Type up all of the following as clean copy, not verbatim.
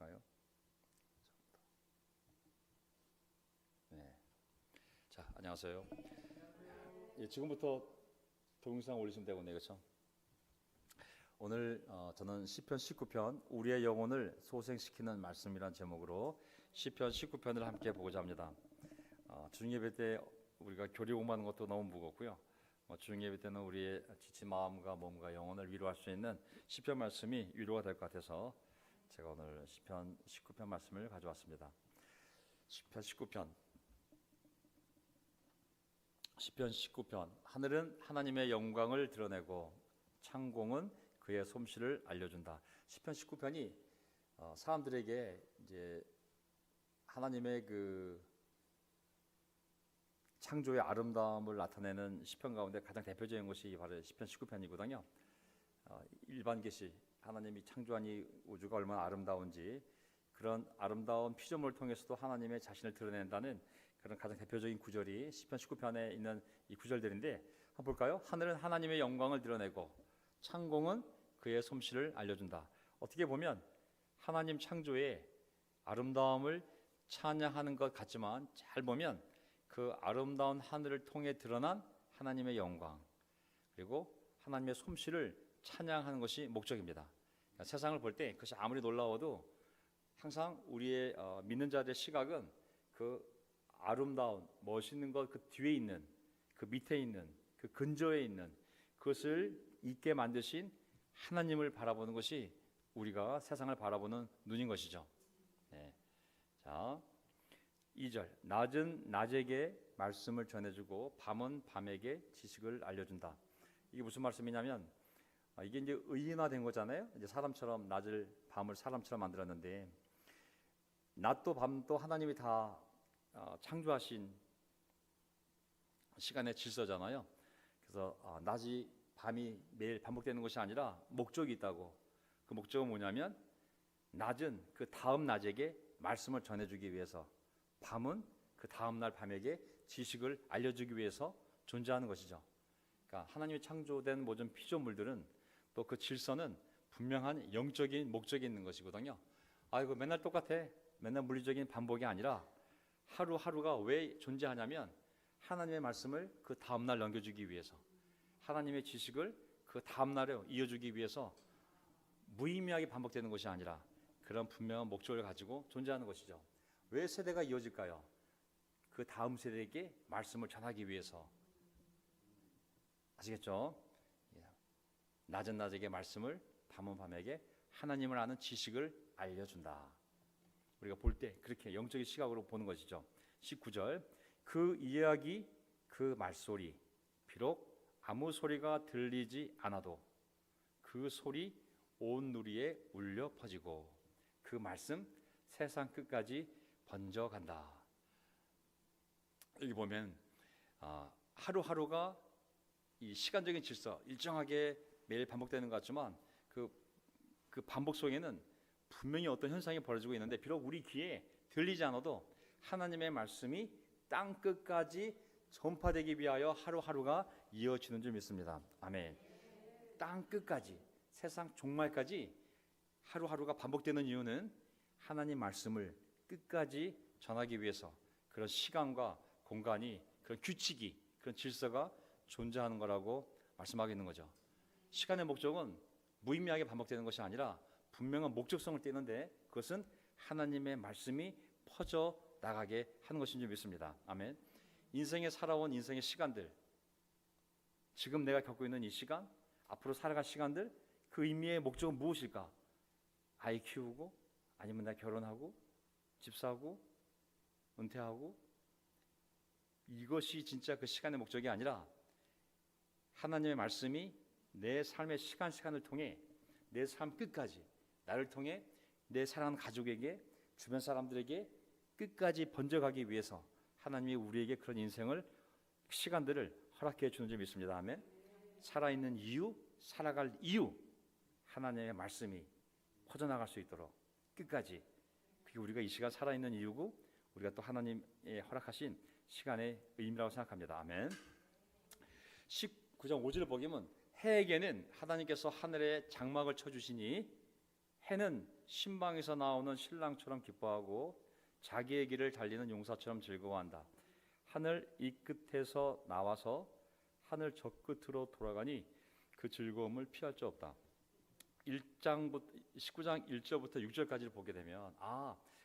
볼까요? 네. 자, 안녕하세요. 예, 지금부터 동영상 올리시면 되겠네요, 그렇죠? 오늘 저는 시편 19편 우리의 영혼을 소생시키는 말씀이란 제목으로 시편 19편을 함께 보고자 합니다. 주중예배 때 우리가 교리 공부하는 것도 너무 무겁고요. 주중예배 때는 우리의 지친 마음과 몸과 영혼을 위로할 수 있는 시편 말씀이 위로가 될 것 같아서 제가 오늘 시편 19편 말씀을 가져왔습니다. 시편 19편 하늘은 하나님의 영광을 드러내고 창공은 그의 솜씨를 알려준다. 시편 19편이 사람들에게 이제 하나님의 그 창조의 아름다움을 나타내는 시편 가운데 가장 대표적인 것이 바로 시편 19편이거든요. 일반 계시, 하나님이 창조한 이 우주가 얼마나 아름다운지 그런 아름다운 피조물을 통해서도 하나님의 자신을 드러낸다는 그런 가장 대표적인 구절이 시편 19편에 있는 이 구절들인데 한번 볼까요? 하늘은 하나님의 영광을 드러내고 창공은 그의 솜씨를 알려준다. 어떻게 보면 하나님 창조의 아름다움을 찬양하는 것 같지만 잘 보면 그 아름다운 하늘을 통해 드러난 하나님의 영광 그리고 하나님의 솜씨를 찬양하는 것이 목적입니다. 그러니까 세상을 볼 때 그것이 아무리 놀라워도 항상 우리의 믿는 자들의 시각은 그 아름다운 멋있는 것 그 뒤에 있는 그 밑에 있는 그 근저에 있는 그것을 있게 만드신 하나님을 바라보는 것이 우리가 세상을 바라보는 눈인 것이죠. 네. 자, 2절 낮은 낮에게 말씀을 전해주고 밤은 밤에게 지식을 알려준다. 이게 무슨 말씀이냐면 이게 이제 의인화된 거잖아요. 이제 사람처럼 낮을 밤을 사람처럼 만들었는데 낮도 밤도 하나님이 다 창조하신 시간의 질서잖아요. 그래서 낮이 밤이 매일 반복되는 것이 아니라 목적이 있다고. 그 목적은 뭐냐면 낮은 그 다음 낮에게 말씀을 전해주기 위해서, 밤은 그 다음 날 밤에게 지식을 알려주기 위해서 존재하는 것이죠. 그러니까 하나님이 창조된 모든 피조물들은 또 그 질서는 분명한 영적인 목적이 있는 것이거든요. 이거 맨날 똑같아. 맨날 물리적인 반복이 아니라 하루하루가 왜 존재하냐면 하나님의 말씀을 그 다음 날 넘겨주기 위해서, 하나님의 지식을 그 다음 날에 이어주기 위해서 무의미하게 반복되는 것이 아니라 그런 분명한 목적을 가지고 존재하는 것이죠. 왜 세대가 이어질까요? 그 다음 세대에게 말씀을 전하기 위해서. 아시겠죠? 낮은 낮에게 말씀을, 밤은 밤에게 하나님을 아는 지식을 알려준다. 우리가 볼 때 그렇게 영적인 시각으로 보는 것이죠. 19절 그 이야기 그 말소리 비록 아무 소리가 들리지 않아도 그 소리 온 누리에 울려 퍼지고 그 말씀 세상 끝까지 번져간다. 여기 보면 하루하루가 이 시간적인 질서 일정하게 매일 반복되는 것 같지만 그 반복 속에는 분명히 어떤 현상이 벌어지고 있는데 비록 우리 귀에 들리지 않아도 하나님의 말씀이 땅 끝까지 전파되기 위하여 하루하루가 이어지는 줄 믿습니다. 아멘. 땅 끝까지, 세상 종말까지 하루하루가 반복되는 이유는 하나님 말씀을 끝까지 전하기 위해서 그런 시간과 공간이, 그런 규칙이, 그런 질서가 존재하는 거라고 말씀하고 있는 거죠. 시간의 목적은 무의미하게 반복되는 것이 아니라 분명한 목적성을 띠는데 그것은 하나님의 말씀이 퍼져 나가게 하는 것인 줄 믿습니다. 아멘. 인생에 살아온 인생의 시간들, 지금 내가 겪고 있는 이 시간, 앞으로 살아갈 시간들, 그 의미의 목적은 무엇일까? 아이 키우고, 아니면 나 결혼하고, 집 사고, 은퇴하고, 이것이 진짜 그 시간의 목적이 아니라 하나님의 말씀이 내 삶의 시간을 통해 내 삶 끝까지, 나를 통해 내 사랑하는 가족에게, 주변 사람들에게 끝까지 번져가기 위해서 하나님이 우리에게 그런 인생을, 시간들을 허락해 주는 줄 믿습니다. 아멘. 살아있는 이유, 살아갈 이유, 하나님의 말씀이 퍼져나갈 수 있도록 끝까지, 그게 우리가 이 시간 살아있는 이유고 우리가 또 하나님의 허락하신 시간의 의미라고 생각합니다. 아멘. 19장 5절을 보면 해에게는 하나님께서 하늘에 장막을 쳐주시니 해는 신방에서 나오는 신랑처럼 기뻐하고 자기의 길을 달리는 용사처럼 즐거워한다. 하늘 이 끝에서 나와서 하늘 저 끝으로 돌아가니 그 즐거움을 피할 수 없다. 19장 1절부터 6절까지를 보게 되면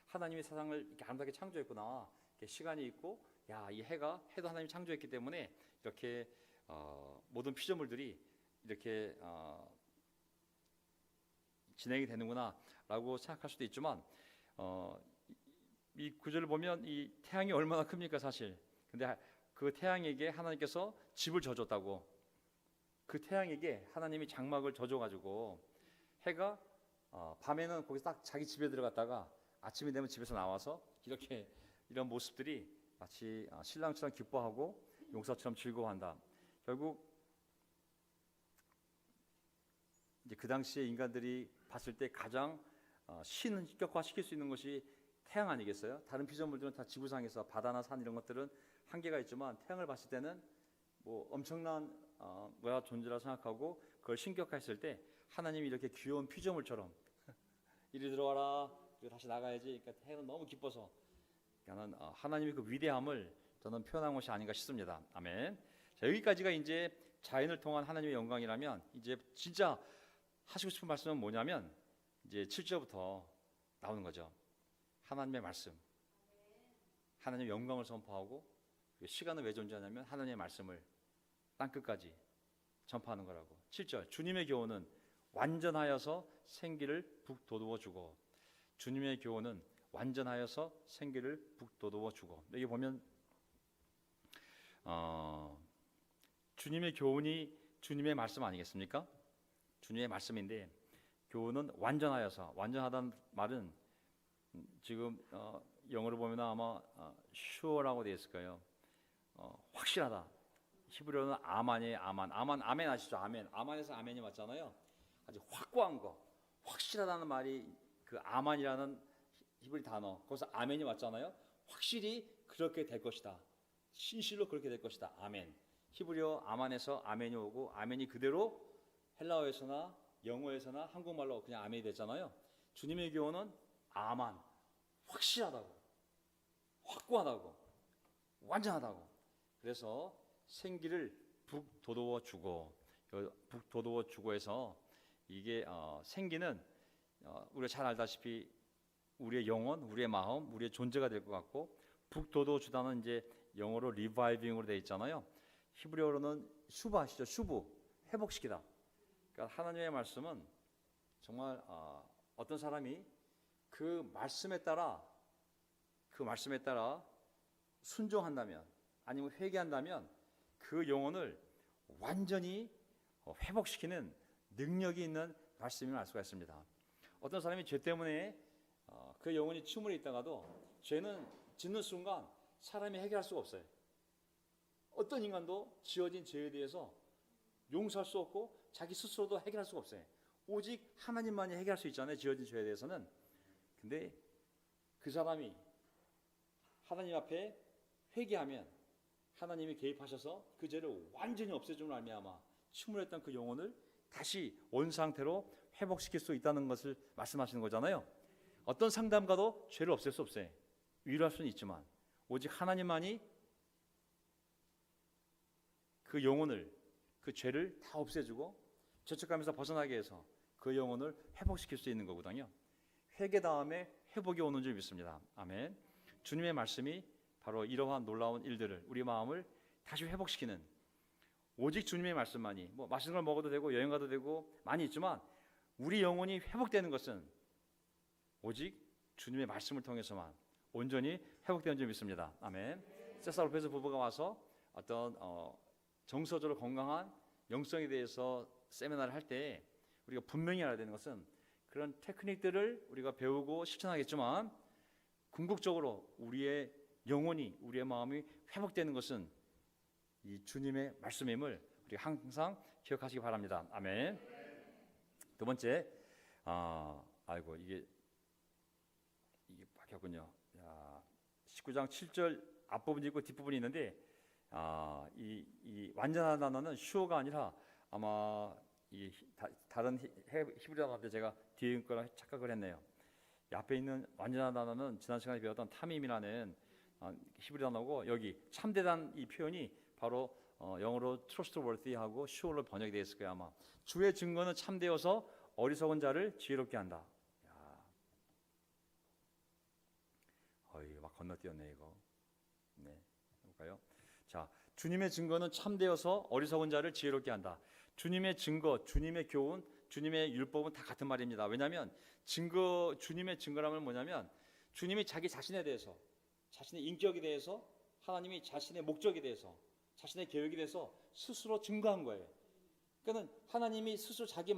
하나님이 세상을 이렇게 아름답게 창조했구나. 이렇게 시간이 있고 이 해도 하나님이 창조했기 때문에 이렇게 모든 피조물들이 이렇게 진행이 되는구나 라고 생각할 수도 있지만 이 구절을 보면 이 태양이 얼마나 큽니까 사실. 근데 그 태양에게 하나님께서 집을 져줬다고. 그 태양에게 하나님이 장막을 져줘가지고 해가 밤에는 거기서 딱 자기 집에 들어갔다가 아침이 되면 집에서 나와서 이렇게 이런 모습들이 마치 신랑처럼 기뻐하고 용사처럼 즐거워한다. 결국 이제 그 당시에 인간들이 봤을 때 가장 신격화시킬 수 있는 것이 태양 아니겠어요? 다른 피조물들은 다 지구상에서 바다나 산 이런 것들은 한계가 있지만 태양을 봤을 때는 뭐 엄청난 존재라 생각하고 그걸 신격화했을 때 하나님이 이렇게 귀여운 피조물처럼 이리 들어와라 그리고 다시 나가야지. 그러니까 태양은 너무 기뻐서 하나님의 그 위대함을 저는 표현한 것이 아닌가 싶습니다. 아멘. 자, 여기까지가 이제 자연을 통한 하나님의 영광이라면 이제 진짜 하시고 싶은 말씀은 뭐냐면 이제 7절부터 나오는 거죠. 하나님의 말씀, 하나님의 영광을 선포하고 시간은 왜 존재하냐면 하나님의 말씀을 땅끝까지 전파하는 거라고. 7절 주님의 교훈은 완전하여서 생기를 북돋워 주고. 주님의 교훈은 완전하여서 생기를 북돋워 주고. 여기 보면 주님의 교훈이 주님의 말씀 아니겠습니까? 주님의 말씀인데 교훈은 완전하여서. 완전하다는 말은 지금 영어로 보면 아마 sure라고 되어 있을 거예요. 확실하다. 히브리어는 아만이에요. 아멘 아시죠? 아만에서 아멘이 맞잖아요. 아주 확고한 거, 확실하다는 말이 그 아만이라는 히브리 단어, 거기서 아멘이 맞잖아요. 확실히 그렇게 될 것이다. 신실로 그렇게 될 것이다. 아멘. 히브리어 아만에서 아멘이 오고 아멘이 그대로 헬라어에서나 영어에서나 한국말로 그냥 아멘이 됐잖아요. 주님의 교훈은 아만, 확실하다고, 확고하다고, 완전하다고. 그래서 생기를 북돋워 주고. 북돋워 주고에서 이게 생기는 우리가 잘 알다시피 우리의 영혼, 우리의 마음, 우리의 존재가 될 것 같고, 북돋워 주다는 이제 영어로 리바이빙으로 되어 있잖아요. 히브리어로는 슈브 아시죠? 슈브, 회복시키다. 그러니까 하나님의 말씀은 정말 어떤 사람이 그 말씀에 따라 순종한다면 아니면 회개한다면 그 영혼을 완전히 회복시키는 능력이 있는 말씀임을 알 수가 있습니다. 어떤 사람이 죄 때문에 그 영혼이 침울해 있다가도 죄는 짓는 순간 사람이 해결할 수가 없어요. 어떤 인간도 지어진 죄에 대해서 용서할 수 없고 자기 스스로도 해결할 수가 없어요. 오직 하나님만이 해결할 수 있잖아요. 지어진 죄에 대해서는. 근데 그 사람이 하나님 앞에 회개하면 하나님이 개입하셔서 그 죄를 완전히 없애줌을 말미암아 침울했던 그 영혼을 다시 원상태로 회복시킬 수 있다는 것을 말씀하시는 거잖아요. 어떤 상담가도 죄를 없앨 수 없어요. 위로할 수는 있지만 오직 하나님만이 그 영혼을, 그 죄를 다 없애주고 죄책감에서 벗어나게 해서 그 영혼을 회복시킬 수 있는 거거든요. 회개 다음에 회복이 오는 줄 믿습니다. 아멘. 주님의 말씀이 바로 이러한 놀라운 일들을, 우리 마음을 다시 회복시키는, 오직 주님의 말씀만이, 뭐 맛있는 걸 먹어도 되고 여행 가도 되고 많이 있지만 우리 영혼이 회복되는 것은 오직 주님의 말씀을 통해서만 온전히 회복되는 줄 믿습니다. 아멘. 세사로페스 부부가 와서 어떤 정서적으로 건강한 영성에 대해서 세미나를 할 때 우리가 분명히 알아야 되는 것은 그런 테크닉들을 우리가 배우고 실천하겠지만 궁극적으로 우리의 영혼이, 우리의 마음이 회복되는 것은 이 주님의 말씀임을 우리가 항상 기억하시기 바랍니다. 아멘. 두 번째, 이게 바뀌었군요. 19장 7절 앞부분이 있고 뒷부분이 있는데 이 완전한 단어는 슈어가 아니라 아마 다른 히브리 단어인데 제가 뒤에 거랑 착각을 했네요. 이 앞에 있는 완전한 단어는 지난 시간에 배웠던 타밈이라는 히브리 단어고, 여기 참되다는 이 표현이 바로 영어로 trustworthy하고 sure로 번역이 되어 있을 거예요. 아마 주의 증거는 참되어서 어리석은 자를 지혜롭게 한다. 막 건너뛰었네 이거. 네, 볼까요? 자, 주님의 증거는 참되어서 어리석은 자를 지혜롭게 한다. 주님의 증거, 주님의 교훈, 주님의 율법은 다 같은 말입니다. 왜냐하면 주님의 증거라면 뭐냐면 주님이 자기 자신에 대해서, 자신의 인격에 대해서, 하나님이 자신의 목적에 대해서, 자신의 계획에 대해서 스스로 증거한 거예요. 그러니까 하나님이 스스로 자기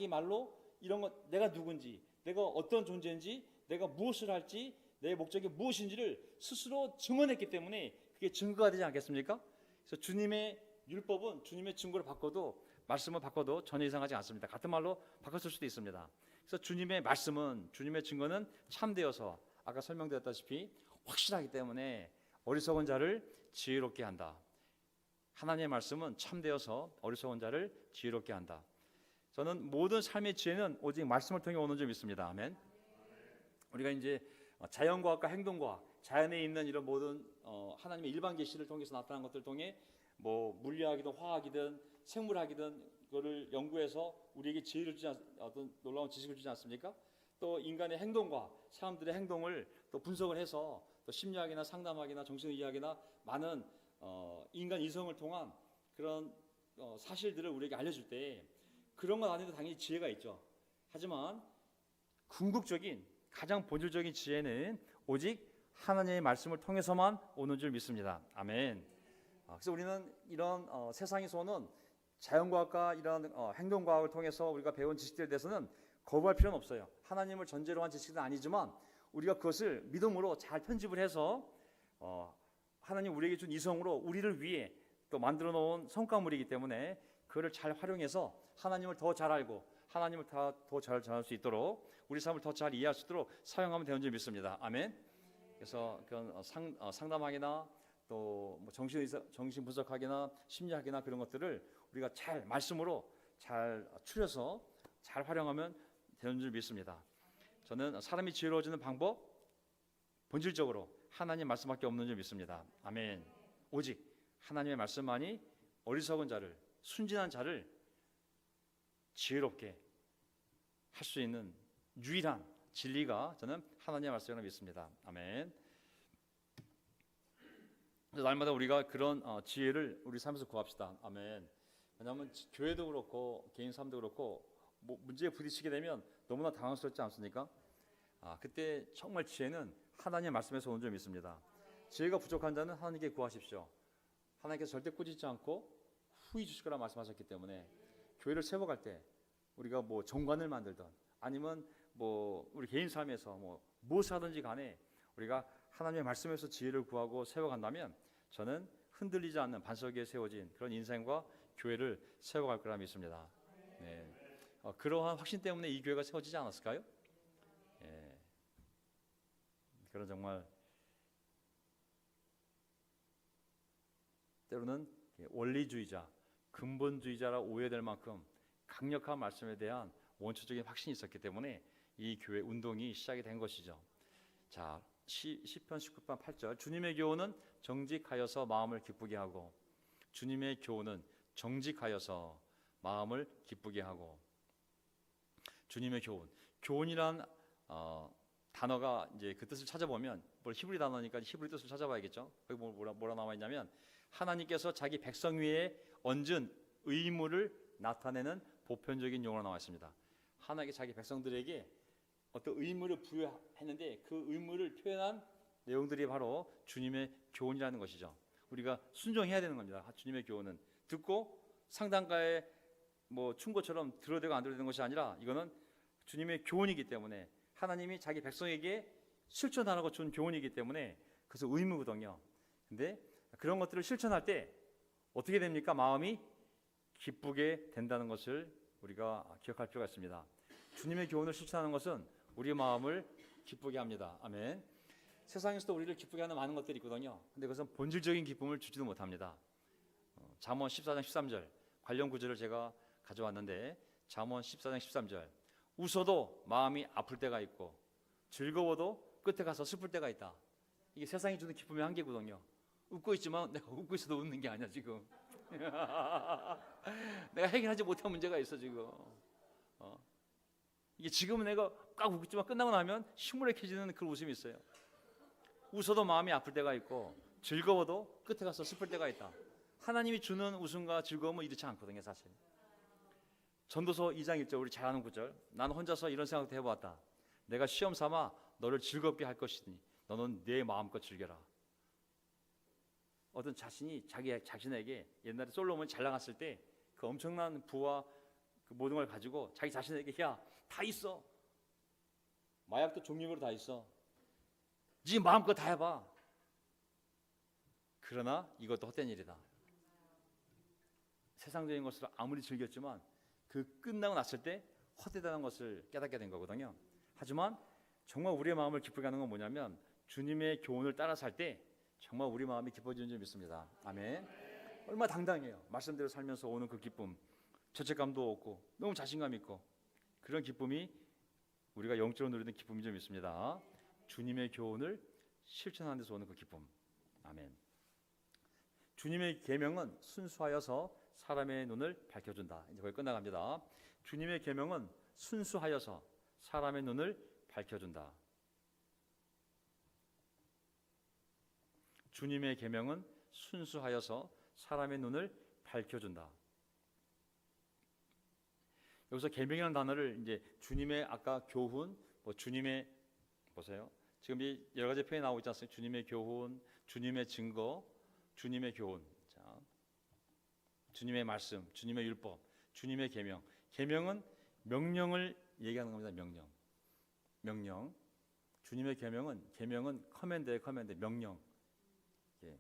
말로 이런 것, 내가 누군지, 내가 어떤 존재인지, 내가 무엇을 할지, 내 목적이 무엇인지를 스스로 증언했기 때문에 그게 증거가 되지 않겠습니까? 그래서 주님의 율법은 주님의 증거를 바꿔도, 말씀을 바꿔도 전혀 이상하지 않습니다. 같은 말로 바꿨을 수도 있습니다. 그래서 주님의 말씀은, 주님의 증거는 참되어서 아까 설명드렸다시피 확실하기 때문에 어리석은 자를 지혜롭게 한다. 하나님의 말씀은 참되어서 어리석은 자를 지혜롭게 한다. 저는 모든 삶의 지혜는 오직 말씀을 통해 오는 줄 믿습니다. 아멘. 우리가 이제 자연과학과 행동과학, 자연에 있는 이런 모든 하나님의 일반 계시를 통해서 나타난 것들을 통해 뭐 물리학이든 화학이든 생물학이든 그거를 연구해서 우리에게 지혜를 주지 어떤 놀라운 지식을 주지 않습니까? 또 인간의 행동과 사람들의 행동을 또 분석을 해서 또 심리학이나 상담학이나 정신의학이나 많은 인간 이성을 통한 그런 사실들을 우리에게 알려줄 때 그런 것 안에도 당연히 지혜가 있죠. 하지만 궁극적인 가장 본질적인 지혜는 오직 하나님의 말씀을 통해서만 오는 줄 믿습니다. 아멘. 그래서 우리는 이런 세상에서 오는 자연과학과 이런 행동과학을 통해서 우리가 배운 지식들에 대해서는 거부할 필요는 없어요. 하나님을 전제로 한 지식은 아니지만 우리가 그것을 믿음으로 잘 편집을 해서 하나님 우리에게 준 이성으로 우리를 위해 또 만들어 놓은 성과물이기 때문에 그거를 잘 활용해서 하나님을 더 잘 알고 하나님을 더 잘 전할 수 있도록 우리 삶을 더 잘 이해할 수 있도록 사용하면 되는 줄 믿습니다. 아멘. 그래서 그런 상담학이나 또 뭐 정신 분석학이나 심리학이나 그런 것들을 우리가 잘 말씀으로 잘 추려서 잘 활용하면 되는 줄 믿습니다. 저는 사람이 지혜로워지는 방법 본질적으로 하나님 말씀밖에 없는 줄 믿습니다. 아멘. 오직 하나님의 말씀만이 어리석은 자를, 순진한 자를 지혜롭게 할 수 있는 유일한 진리가 저는 하나님의 말씀이라고 믿습니다. 아멘. 날마다 우리가 그런 지혜를 우리 삶에서 구합시다. 아멘. 왜냐하면 교회도 그렇고 개인 삶도 그렇고 뭐 문제에 부딪히게 되면 너무나 당황스럽지 않습니까? 그때 정말 지혜는 하나님의 말씀에서 오는 줄 믿습니다. 지혜가 부족한 자는 하나님께 구하십시오. 하나님께서 절대 꾸짖지 않고 후히 주실 거라 말씀하셨기 때문에 교회를 세워갈 때 우리가 뭐 정관을 만들든 아니면 뭐 우리 개인 삶에서 뭐 무엇을 하든지 간에 우리가 하나님의 말씀에서 지혜를 구하고 세워간다면 저는 흔들리지 않는 반석 위에 세워진 그런 인생과 교회를 세워갈 거라 믿습니다. 네. 그러한 확신 때문에 이 교회가 세워지지 않았을까요? 예. 그런 정말 때로는 원리주의자, 근본주의자라 오해될 만큼 강력한 말씀에 대한 원초적인 확신이 있었기 때문에 이 교회 운동이 시작이 된 것이죠. 자, 시편 19편 8절 주님의 교훈은 정직하여서 마음을 기쁘게 하고 주님의 교훈은 정직하여서 마음을 기쁘게 하고 주님의 교훈이란 단어가 이제 그 뜻을 찾아보면 뭘 히브리 단어니까 히브리 뜻을 찾아봐야겠죠. 거기 뭐라 나와 있냐면 하나님께서 자기 백성 위에 얹은 의무를 나타내는 보편적인 용어로 나와 있습니다. 하나님께 자기 백성들에게 어떤 의무를 부여했는데 그 의무를 표현한 내용들이 바로 주님의 교훈이라는 것이죠. 우리가 순종해야 되는 겁니다. 주님의 교훈은 듣고 상단가에 뭐 충고처럼 들어야 되고 안 들어야 되는 것이 아니라 이거는 주님의 교훈이기 때문에 하나님이 자기 백성에게 실천하라고 준 교훈이기 때문에 그래서 의무거든요. 근데 그런 것들을 실천할 때 어떻게 됩니까? 마음이 기쁘게 된다는 것을 우리가 기억할 필요가 있습니다. 주님의 교훈을 실천하는 것은 우리 마음을 기쁘게 합니다. 아멘. 세상에서도 우리를 기쁘게 하는 많은 것들이 있거든요. 근데 그것은 본질적인 기쁨을 주지도 못합니다. 잠언 14장 13절 관련 구절을 제가 가져왔는데 잠언 14장 13절. 웃어도 마음이 아플 때가 있고 즐거워도 끝에 가서 슬플 때가 있다. 이게 세상이 주는 기쁨의 한계거든요. 웃고 있지만 내가 웃고 있어도 웃는 게 아니야 지금. 내가 해결하지 못한 문제가 있어 지금. 이게 지금은 내가 꽉 웃고 있지만 끝나고 나면 시무룩해지는 그런 웃음이 있어요. 웃어도 마음이 아플 때가 있고 즐거워도 끝에 가서 슬플 때가 있다. 하나님이 주는 웃음과 즐거움은 이렇지 않거든요 사실. 전도서 2장 1절 우리 잘 아는 구절. 나는 혼자서 이런 생각도 해보았다. 내가 시험 삼아 너를 즐겁게 할 것이니 너는 내 마음껏 즐겨라. 어떤 자신이 자신에게 옛날에 솔로몬이 잘 나갔을 때 그 엄청난 부와 그 모든 걸 가지고 자기 자신에게 야 다 있어. 마약도 종류별로 다 있어. 네 마음껏 다 해봐. 그러나 이것도 헛된 일이다. 세상적인 것을 아무리 즐겼지만 그 끝나고 났을 때 헛되다는 것을 깨닫게 된 거거든요. 하지만 정말 우리의 마음을 기쁘게 하는 건 뭐냐면 주님의 교훈을 따라 살 때 정말 우리 마음이 기뻐지는 줄 믿습니다. 아멘. 얼마나 당당해요. 말씀대로 살면서 오는 그 기쁨, 죄책감도 없고 너무 자신감 있고 그런 기쁨이 우리가 영적으로 누리는 기쁨인 줄 믿습니다. 주님의 교훈을 실천하는 데서 오는 그 기쁨. 아멘. 주님의 계명은 순수하여서 사람의 눈을 밝혀준다. 이제 거의 끝나갑니다. 주님의 계명은 순수하여서 사람의 눈을 밝혀준다. 주님의 계명은 순수하여서 사람의 눈을 밝혀준다. 여기서 계명이라는 단어를 이제 주님의 아까 교훈, 뭐 주님의 보세요. 지금 이 여러 가지 표현이 나오고 있지 않습니까? 주님의 교훈, 주님의 증거, 주님의 교훈, 자, 주님의 말씀, 주님의 율법, 주님의 계명. 계명은 명령을 얘기하는 겁니다. 명령. 주님의 계명은 커맨드예요. 커맨드, 명령. 예.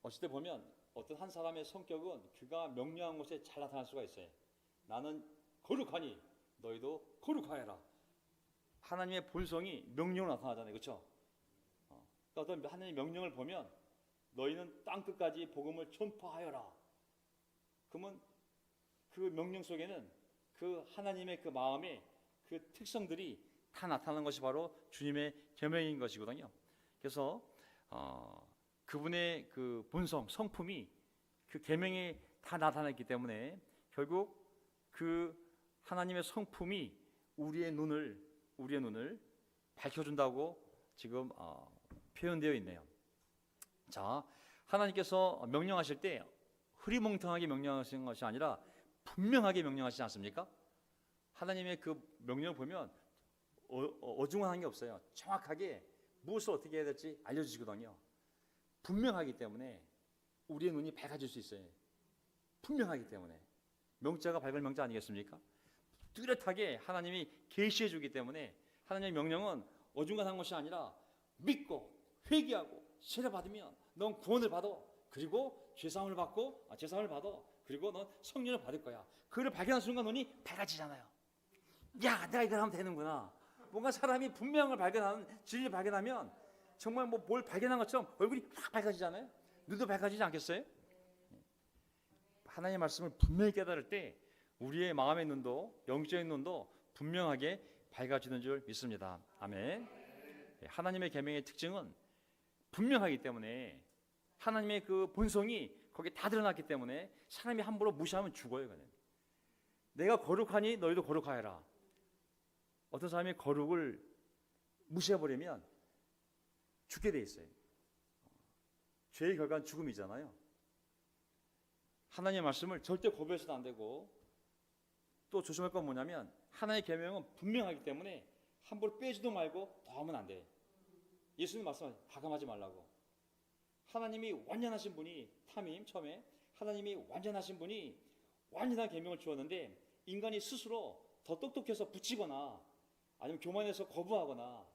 어찌 때 보면 어떤 한 사람의 성격은 그가 명령한 것에 잘 나타날 수가 있어요. 나는 거룩하니 너희도 거룩하여라. 하나님의 본성이 명령으로 나타나잖아요. 그렇죠? 그러니까 어떤 하나님의 명령을 보면 너희는 땅 끝까지 복음을 전파하여라. 그러면 그 명령 속에는 그 하나님의 그 마음의 그 특성들이 다 나타나는 것이 바로 주님의 계명인 것이거든요. 그래서 그분의 그 본성, 성품이 그 계명에 다 나타났기 때문에 결국 그 하나님의 성품이 우리의 눈을 밝혀준다고 지금 표현되어 있네요. 자, 하나님께서 명령하실 때 흐리멍텅하게 명령하시는 것이 아니라 분명하게 명령하시지 않습니까? 하나님의 그 명령을 보면 어중간한 게 없어요. 정확하게 무엇을 어떻게 해야 될지 알려주시거든요. 분명하기 때문에 우리의 눈이 밝아질 수 있어요. 분명하기 때문에. 명자가 밝을 명자 아니겠습니까? 뚜렷하게 하나님이 계시해 주기 때문에 하나님의 명령은 어중간한 것이 아니라 믿고 회개하고 세례 받으면 넌 구원을 받아. 그리고 죄사함을 받아. 그리고 넌 성령을 받을 거야. 그걸 발견한 순간 눈이 밝아지잖아요. 야, 내가 이걸 하면 되는구나. 뭔가 사람이 분명한 걸 발견하는, 진리를 발견하면 정말 뭐 뭘 발견한 것처럼 얼굴이 확 밝아지잖아요. 눈도 밝아지지 않겠어요? 하나님의 말씀을 분명히 깨달을 때 우리의 마음의 눈도, 영적인 눈도 분명하게 밝아지는 줄 믿습니다. 아멘. 하나님의 계명의 특징은 분명하기 때문에 하나님의 그 본성이 거기에 다 드러났기 때문에 사람이 함부로 무시하면 죽어요. 그냥. 내가 거룩하니 너희도 거룩하여라. 어떤 사람이 거룩을 무시해버리면 죽게 돼 있어요. 죄의 결과는 죽음이잖아요. 하나님의 말씀을 절대 거부해서도 안 되고 또 조심할 건 뭐냐면 하나님의 계명은 분명하기 때문에 함부로 빼지도 말고 더 하면 안 돼. 예수님 말씀을 가감하지 말라고. 하나님이 완전하신 분이 타민 처음에 하나님이 완전하신 분이 완전한 계명을 주었는데 인간이 스스로 더 똑똑해서 붙이거나 아니면 교만해서 거부하거나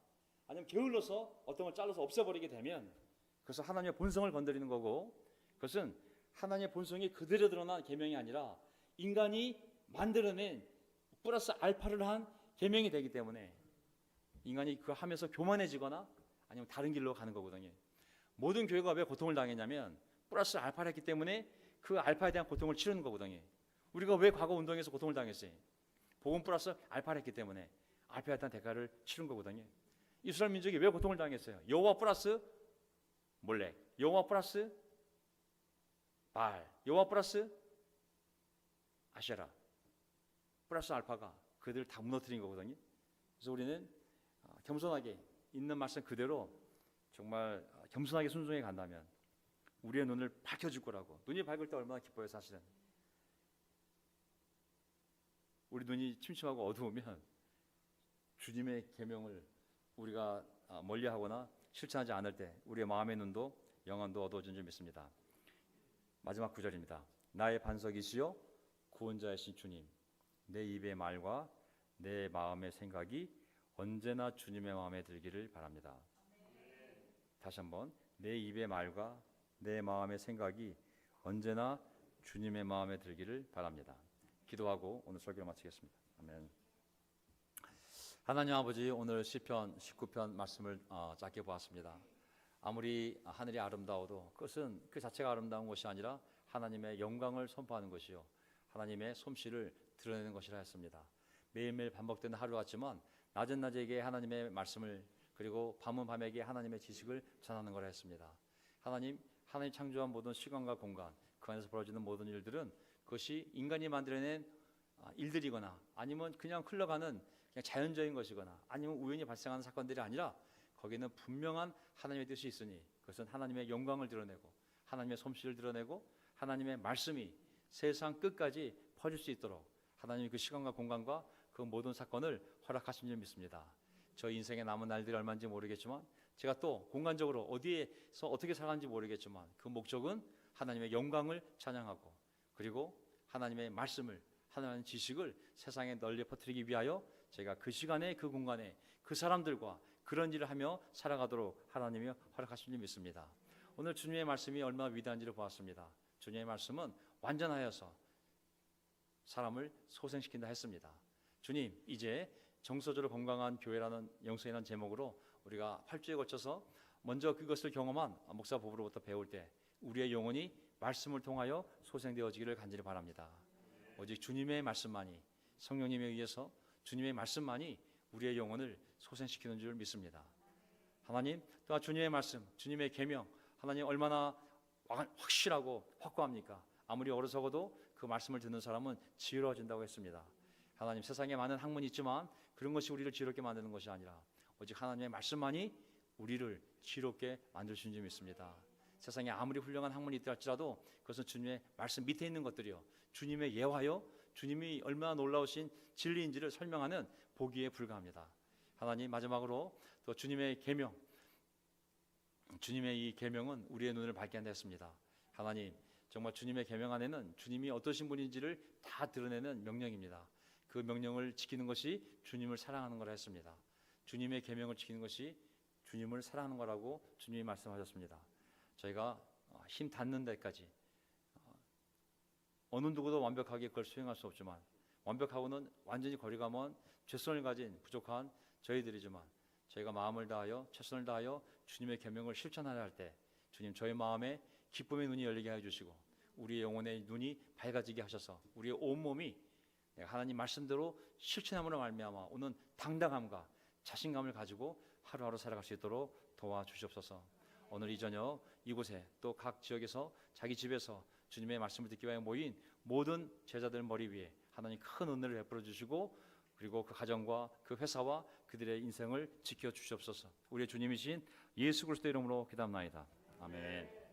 아니면 게을러서 어떤 걸 잘라서 없애버리게 되면 그래서 하나님의 본성을 건드리는 거고 그것은 하나님의 본성이 그대로 드러난 계명이 아니라 인간이 만들어낸 플러스 알파를 한 계명이 되기 때문에 인간이 그 하면서 교만해지거나 아니면 다른 길로 가는 거거든요. 모든 교회가 왜 고통을 당했냐면 플러스 알파를 했기 때문에 그 알파에 대한 고통을 치르는 거거든요. 우리가 왜 과거 운동에서 고통을 당했어요? 복음 플러스 알파를 했기 때문에 알파에 대한 대가를 치른 거거든요. 이스라엘 민족이 왜 고통을 당했어요? 여호와 플러스 몰렉, 여호와 플러스 발, 여호와 플러스 아세라 플러스 알파가 그들을 다 무너뜨린 거거든요. 그래서 우리는 겸손하게 있는 말씀 그대로 정말 겸손하게 순종해 간다면 우리의 눈을 밝혀줄 거라고. 눈이 밝을 때 얼마나 기뻐요. 사실은 우리 눈이 침침하고 어두우면 주님의 계명을 우리가 멀리하거나 실천하지 않을 때 우리의 마음의 눈도 영안도 어두워진 줄 믿습니다. 마지막 구절입니다. 나의 반석이시요 구원자이신 주님, 내 입의 말과 내 마음의 생각이 언제나 주님의 마음에 들기를 바랍니다. 다시 한번, 내 입의 말과 내 마음의 생각이 언제나 주님의 마음에 들기를 바랍니다. 기도하고 오늘 설교를 마치겠습니다. 아멘. 하나님 아버지, 오늘 시편 19편 말씀을 짧게 보았습니다. 아무리 하늘이 아름다워도 그것은 그 자체가 아름다운 것이 아니라 하나님의 영광을 선포하는 것이요 하나님의 솜씨를 드러내는 것이라 했습니다. 매일매일 반복되는 하루 같지만 낮은 낮에게 하나님의 말씀을, 그리고 밤은 밤에게 하나님의 지식을 전하는 거라 했습니다. 하나님 창조한 모든 시간과 공간, 그 안에서 벌어지는 모든 일들은 그것이 인간이 만들어낸 일들이거나 아니면 그냥 흘러가는 그냥 자연적인 것이거나 아니면 우연히 발생하는 사건들이 아니라 거기는 분명한 하나님의 뜻이 있으니 그것은 하나님의 영광을 드러내고 하나님의 솜씨를 드러내고 하나님의 말씀이 세상 끝까지 퍼질 수 있도록 하나님이 그 시간과 공간과 그 모든 사건을 허락하신 줄 믿습니다. 저 인생의 남은 날들이 얼마인지 모르겠지만 제가 또 공간적으로 어디에서 어떻게 살아가는지 모르겠지만 그 목적은 하나님의 영광을 찬양하고 그리고 하나님의 말씀을, 하나님의 지식을 세상에 널리 퍼뜨리기 위하여 제가 그 시간에 그 공간에 그 사람들과 그런 일을 하며 살아가도록 하나님이 허락하신 줄 믿습니다. 오늘 주님의 말씀이 얼마나 위대한지를 보았습니다. 주님의 말씀은 완전하여서 사람을 소생시킨다 했습니다. 주님, 이제 정서적으로 건강한 교회라는 영성이라는 제목으로 우리가 8주에 거쳐서 먼저 그것을 경험한 목사 부부로부터 배울 때 우리의 영혼이 말씀을 통하여 소생되어지기를 간절히 바랍니다. 오직 주님의 말씀만이, 성령님에 의해서 주님의 말씀만이 우리의 영혼을 소생시키는 줄 믿습니다. 하나님, 또한 주님의 말씀, 주님의 계명, 하나님 얼마나 확실하고 확고합니까? 아무리 어리석어도 그 말씀을 듣는 사람은 지혜로워진다고 했습니다. 하나님, 세상에 많은 학문이 있지만 그런 것이 우리를 지혜롭게 만드는 것이 아니라 오직 하나님의 말씀만이 우리를 지혜롭게 만드시는 줄 믿습니다. 세상에 아무리 훌륭한 학문이 있다 할지라도 그것은 주님의 말씀 밑에 있는 것들이요 주님의 예화요 주님이 얼마나 놀라우신 진리인지를 설명하는 보기에 불과합니다. 하나님, 마지막으로 또 주님의 계명, 주님의 이 계명은 우리의 눈을 밝게 한다 했습니다. 하나님, 정말 주님의 계명 안에는 주님이 어떠신 분인지를 다 드러내는 명령입니다. 그 명령을 지키는 것이 주님을 사랑하는 거라 했습니다. 주님의 계명을 지키는 것이 주님을 사랑하는 거라고 주님이 말씀하셨습니다. 저희가 힘 닿는 데까지 어느 누구도 완벽하게 그걸 수행할 수 없지만 완벽하고는 완전히 거리가 먼 죄성을 가진 부족한 저희들이지만 저희가 마음을 다하여 최선을 다하여 주님의 계명을 실천하려 할 때 주님 저희 마음에 기쁨의 눈이 열리게 해주시고 우리의 영혼의 눈이 밝아지게 하셔서 우리의 온몸이 하나님 말씀대로 실천함으로 말미암아 오는 당당함과 자신감을 가지고 하루하루 살아갈 수 있도록 도와주시옵소서. 오늘 이 저녁 이곳에 또 각 지역에서 자기 집에서 주님의 말씀을 듣기 위해 모인 모든 제자들 머리 위에 하나님 큰 은혜를 베풀어 주시고 그리고 그 가정과 그 회사와 그들의 인생을 지켜 주시옵소서. 우리의 주님이신 예수 그리스도 이름으로 기도합나이다. 아멘.